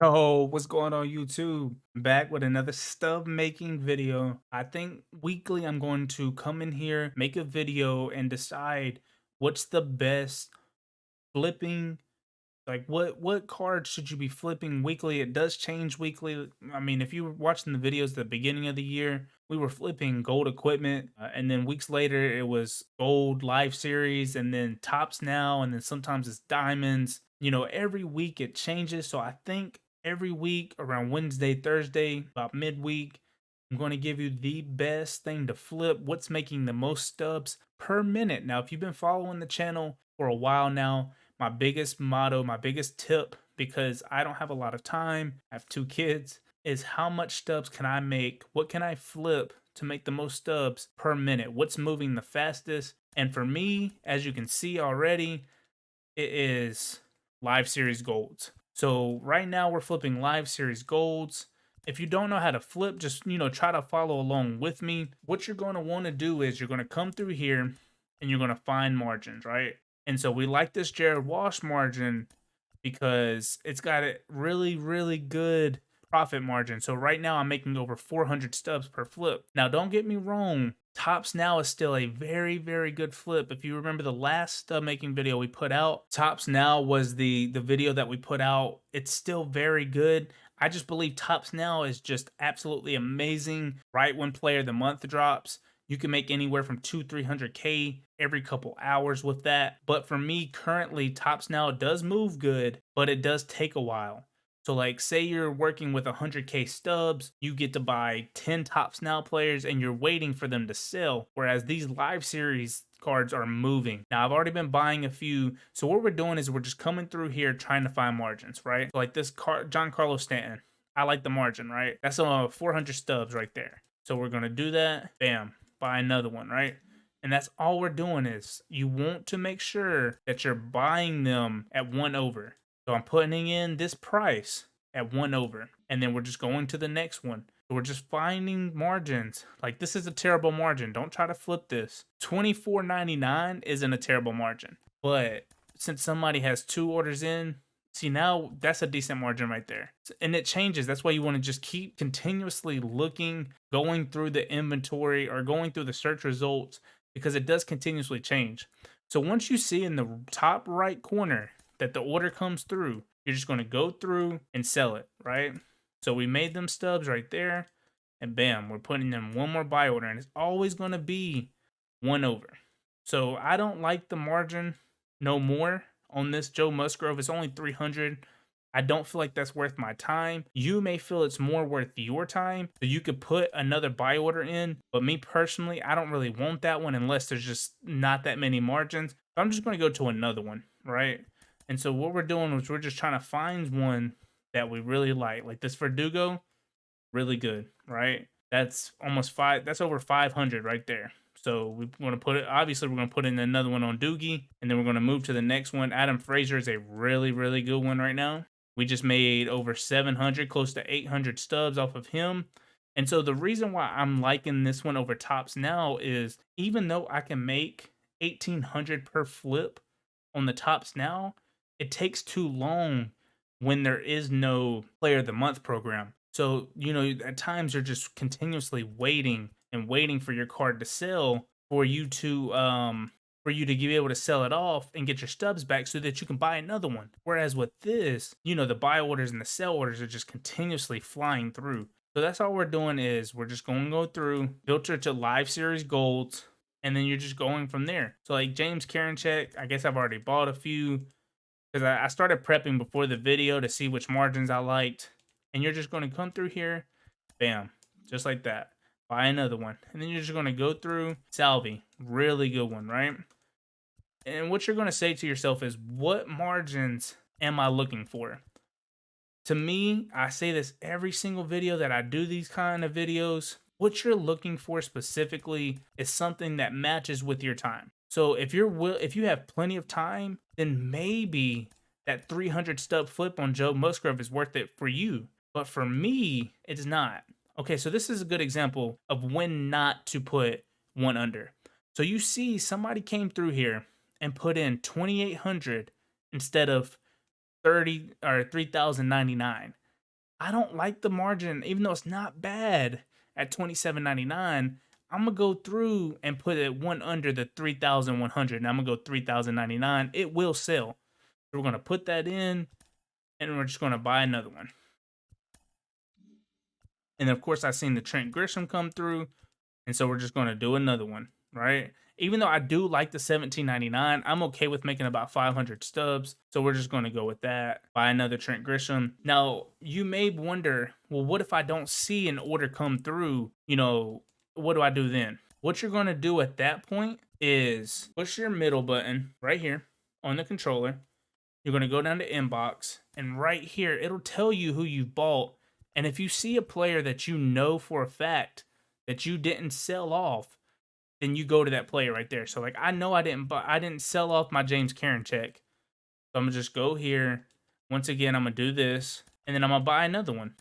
Oh, what's going on YouTube? Back with another stub making video. I think weekly I'm going to come in here, make a video and decide what's the best flipping, like what cards should you be flipping weekly. It does change weekly. I mean, if you were watching the videos at the beginning of the year, we were flipping gold equipment, and then weeks later it was gold live series, and then tops now, and then sometimes it's diamonds. Every week it changes. So I think every week around Wednesday, Thursday, about midweek, I'm going to give you the best thing to flip, what's making the most stubs per minute. Now, if you've been following the channel for a while now, my biggest motto, my biggest tip, because I don't have a lot of time, I have two kids, is how much stubs can I make? What can I flip to make the most stubs per minute? What's moving the fastest? And for me, as you can see already, it is live series golds. So right now we're flipping live series golds. If you don't know how to flip, just try to follow along with me. What you're going to want to do is you're going to come through here and you're going to find margins, right? And so we like this Jared Walsh margin because it's got a really, really good profit margin. So right now I'm making over 400 stubs per flip. Now, don't get me wrong. Tops Now is still a very, very good flip. If you remember the last stub making video we put out, Tops Now was the video that we put out. It's still very good. I just believe Tops Now is just absolutely amazing. Right when Player of the Month drops, you can make anywhere from 200-300K every couple hours with that. But for me, currently, Tops Now does move good, but it does take a while. So like say you're working with 100K stubs, you get to buy 10 Tops Now players and you're waiting for them to sell. Whereas these live series cards are moving. Now I've already been buying a few. So what we're doing is we're just coming through here trying to find margins, right? So like this card, Giancarlo Stanton. I like the margin, right? That's 400 stubs right there. So we're going to do that. Bam. Buy another one, right? And that's all we're doing is you want to make sure that you're buying them at 1 over. So I'm putting in this price at 1 over, and then we're just going to the next one. So we're just finding margins. Like this is a terrible margin. Don't try to flip this. $24.99 isn't a terrible margin, but since somebody has 2 orders in, see now that's a decent margin right there. And it changes. That's why you want to just keep continuously looking, going through the inventory or going through the search results because it does continuously change. So once you see in the top right corner that the order comes through, you're just going to go through and sell it, right? So we made them stubs right there, and bam, we're putting them one more buy order, and it's always going to be 1 over. So I don't like the margin no more on this Joe Musgrove. It's only 300. I don't feel like that's worth my time. You may feel it's more worth your time, so you could put another buy order in. But me personally, I don't really want that one unless there's just not that many margins. So I'm just going to go to another one, right? And so what we're doing is we're just trying to find one that we really like this Verdugo, really good, right? That's almost that's over 500 right there. So we're going to put it, obviously we're going to put in another one on Doogie, and then we're going to move to the next one. Adam Frazier is a really, really good one right now. We just made over 700, close to 800 stubs off of him. And so the reason why I'm liking this one over Tops Now is even though I can make 1,800 per flip on the Tops Now, it takes too long when there is no Player of the Month program. So, at times you're just continuously waiting and waiting for your card to sell for you to be able to sell it off and get your stubs back so that you can buy another one. Whereas with this, the buy orders and the sell orders are just continuously flying through. So that's all we're doing is we're just going to go through, filter to live series golds, and then you're just going from there. So like James Karinchak, I guess I've already bought a few because I started prepping before the video to see which margins I liked. And you're just going to come through here, bam, just like that. Buy another one. And then you're just going to go through Salvi, really good one, right? And what you're going to say to yourself is, what margins am I looking for? To me, I say this every single video that I do these kind of videos. What you're looking for specifically is something that matches with your time. So if you have plenty of time, then maybe that 300 stub flip on Joe Musgrove is worth it for you. But for me, it's not. Okay, so this is a good example of when not to put 1 under. So you see somebody came through here and put in 2,800 instead of 30 or 3,099. I don't like the margin, even though it's not bad at $27.99. I'm gonna go through and put it one under the 3,100, and I'm gonna go 3,099. It will sell. So we're gonna put that in, and we're just gonna buy another one. And of course, I seen the Trent Grisham come through, and so we're just gonna do another one, right? Even though I do like the $17.99, I'm okay with making about 500 stubs. So we're just going to go with that. Buy another Trent Grisham. Now, you may wonder, well, what if I don't see an order come through? You know, what do I do then? What you're going to do at that point is push your middle button right here on the controller. You're going to go down to inbox, and right here, it'll tell you who you've bought. And if you see a player that you know for a fact that you didn't sell off, then you go to that player right there. So like, I know I didn't sell off my James Karinchak. So I'm gonna just go here. Once again, I'm gonna do this, and then I'm gonna buy another one.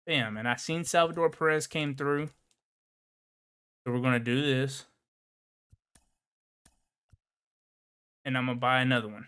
Bam, and I seen Salvador Perez came through. So we're gonna do this. And I'm gonna buy another one.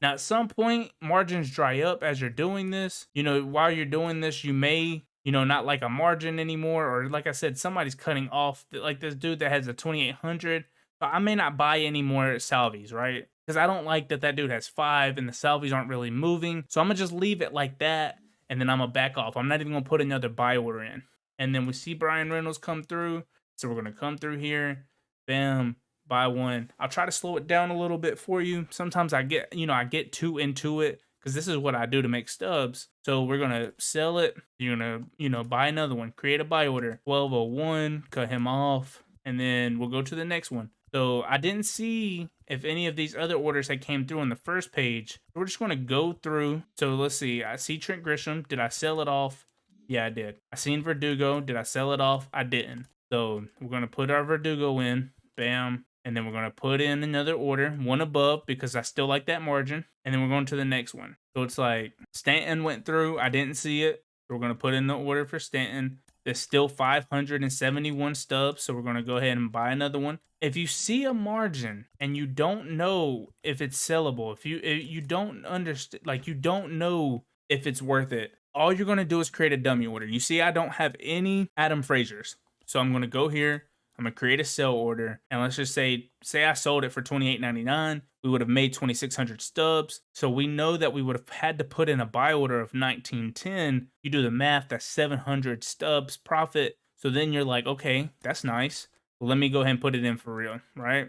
Now, at some point, margins dry up as you're doing this. You know, while you're doing this, you may, you know, not like a margin anymore. Or like I said, somebody's cutting off, like this dude that has a 2,800. So I may not buy any more Salvies, right? Because I don't like that that dude has 5 and the Salvies aren't really moving. So I'm going to just leave it like that. And then I'm going to back off. I'm not even going to put another buy order in. And then we see Brian Reynolds come through. So we're going to come through here. Bam. Buy one. I'll try to slow it down a little bit for you. Sometimes I get, you know, I get too into it because this is what I do to make stubs. So we're going to sell it. You're going to, you know, buy another one. Create a buy order. 1201. Cut him off. And then we'll go to the next one. So I didn't see if any of these other orders had came through on the first page. We're just going to go through. So let's see. I see Trent Grisham. Did I sell it off? Yeah, I did. I seen Verdugo. Did I sell it off? I didn't. So we're going to put our Verdugo in. Bam. And then we're going to put in another order, one above, because I still like that margin. And then we're going to the next one. So it's like Stanton went through. I didn't see it. So we're going to put in the order for Stanton. There's still 571 stubs. So we're going to go ahead and buy another one. If you see a margin and you don't know if it's sellable, if you don't understand, like you don't know if it's worth it, all you're going to do is create a dummy order. You see, I don't have any Adam Frazier's. So I'm going to go here. I'm going to create a sell order, and let's just say I sold it for $28.99. We would have made 2,600 stubs. So we know that we would have had to put in a buy order of 1910. You do the math, that's 700 stubs profit. So then you're like, okay, that's nice. Well, let me go ahead and put it in for real, right?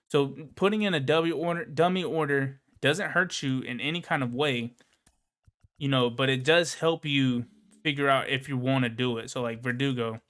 So putting in a dummy order doesn't hurt you in any kind of way, you know, but it does help you figure out if you want to do it. So like Verdugo,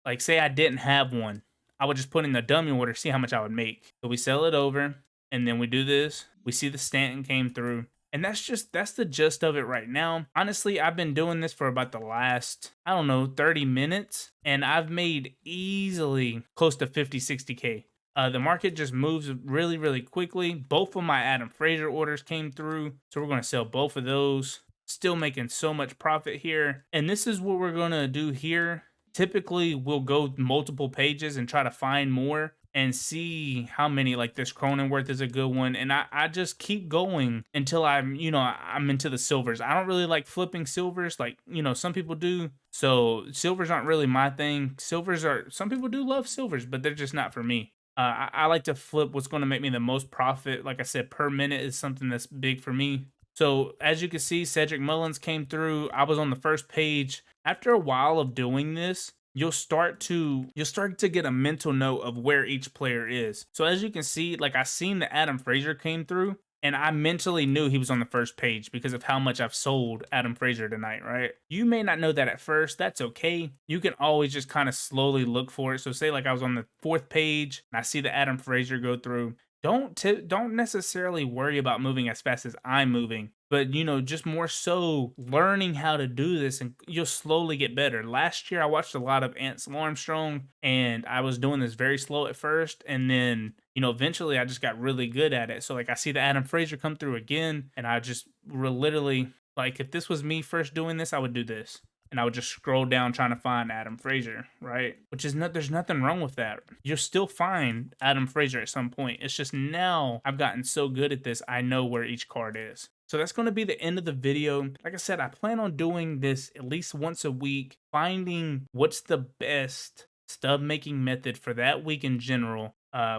like say I didn't have one, I would just put in the dummy order, see how much I would make. So we sell it over, and then we do this. We see the Stanton came through. And that's the gist of it right now. Honestly, I've been doing this for about the last, I don't know, 30 minutes. And I've made easily close to 50, 60K. The market just moves really, really quickly. Both of my Adam Frazier orders came through. So we're going to sell both of those. Still making so much profit here. And this is what we're going to do here. Typically, we'll go multiple pages and try to find more and see how many, like this Cronenworth is a good one. And I just keep going until I'm into the silvers. I don't really like flipping silvers like, you know, some people do. So silvers aren't really my thing. Some people do love silvers, but they're just not for me. I like to flip what's going to make me the most profit. Like I said, per minute is something that's big for me. So as you can see, Cedric Mullins came through. I was on the first page. After a while of doing this, you'll start to get a mental note of where each player is. So as you can see, like I seen that Adam Frazier came through, and I mentally knew he was on the first page because of how much I've sold Adam Frazier tonight, right? You may not know that at first. That's okay. You can always just kind of slowly look for it. So say like I was on the 4th page and I see the Adam Frazier go through. Don't necessarily worry about moving as fast as I'm moving, but you know, just more so learning how to do this, and you'll slowly get better. Last year I watched a lot of Ansel Armstrong, and I was doing this very slow at first, and then, you know, eventually I just got really good at it. So like I see the Adam Frazier come through again, and I just literally, like, if this was me first doing this, I would do this. And I would just scroll down trying to find Adam Frazier, right? There's nothing wrong with that. You'll still find Adam Frazier at some point. It's just now I've gotten so good at this, I know where each card is. So that's going to be the end of the video. Like I said, I plan on doing this at least once a week, finding what's the best stub making method for that week in general.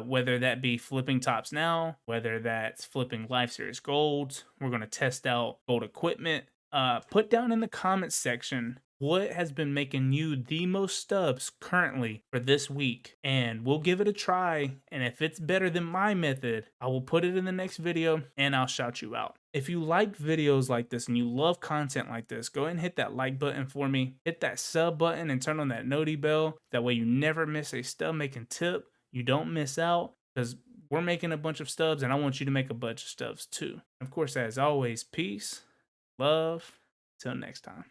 Whether that be flipping tops now, whether that's flipping Life Series Golds, we're going to test out gold equipment. Put down in the comments section what has been making you the most stubs currently for this week, and we'll give it a try. And if it's better than my method, I will put it in the next video and I'll shout you out. If you like videos like this and you love content like this, go ahead and hit that like button for me, hit that sub button and turn on that noti bell. That way you never miss a stub making tip. You don't miss out, because we're making a bunch of stubs and I want you to make a bunch of stubs too. Of course, as always, peace, love, till next time.